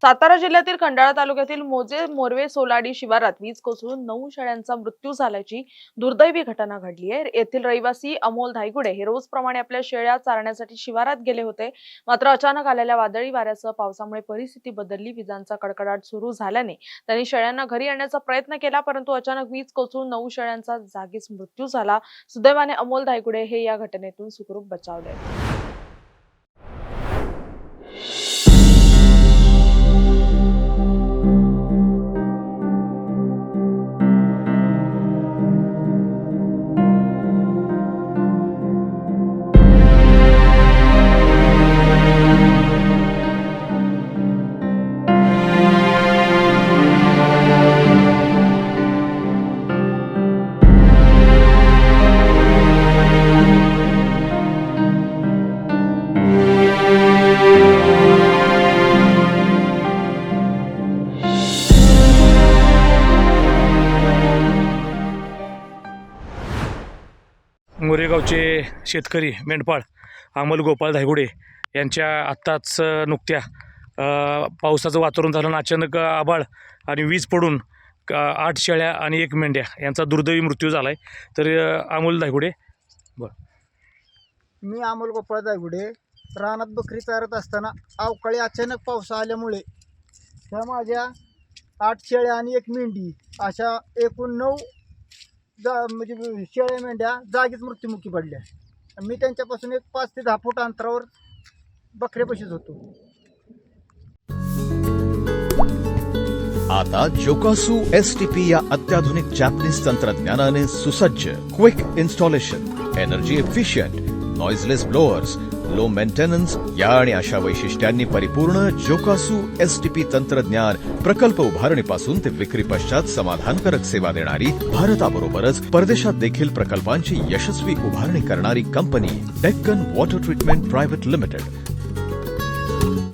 सातारा जिल्ह्यातील खंडाळा तालुक्यातील मोजे मोरवे सोलाडी शिवारात वीज कोसळून 9 शेळ्यांचा मृत्यू झाल्याची दुर्दैवी घटना घडली आहे। येथील रहिवासी अमोल धायगुडे हे रोजप्रमाणे आपल्या शेळ्या चारण्यासाठी शिवारात गेले होते, मात्र अचानक आलेल्या वादळी वाऱ्यासह पावसामुळे परिस्थिती बदलली। विजांचा कडकडाट सुरू झाल्याने त्यांनी शेळ्यांना घरी आणण्याचा प्रयत्न केला, परंतु अचानक वीज कोसळून 9 शेळ्यांचा जागीच मृत्यू झाला। सुदैवाने अमोल धायगुडे हे या घटनेतून सुखरूप बचावले। मोरेगावचे शेतकरी मेंढपाळ अमोल गोपाळ धायगुडे यांच्या आत्ताच नुकत्या पावसाचं वातावरण झालं, अचानक आभाळ आणि वीज पडून 8 शेळ्या आणि 1 मेंढ्या यांचा दुर्दैवी मृत्यू झाला आहे। तर अमोल धायगुडे मी अमोल गोपाळ धायगुडे रानात बकरी चारत असताना अवकाळी अचानक पाऊस आल्यामुळे त्या माझ्या 8 शेळ्या आणि 1 मेंढी अशा एकूण 9 म्हणजे शेळ्या मेंढ्या जागीच मृत्युमुखी पडल्या। मी त्यांच्यापासून एक 5 ते 10 फूट अंतरावर बकऱ्या बशीत होतो। आता जोकासू STP या अत्याधुनिक जॅपनीज तंत्रज्ञानाने सुसज्ज quick installation, energy efficient, noiseless blowers, low maintenance या आणि अशा वैशिष्ट्यांनी परिपूर्ण जोकासू STP तंत्रज्ञान प्रकल्प उभारणीपासून ते विक्री पश्चात समाधानकारक सेवा देणारी, भारताबरोबरच परदेशात देखील प्रकल्पांची यशस्वी उभारणी करणारी company Deccan water treatment private limited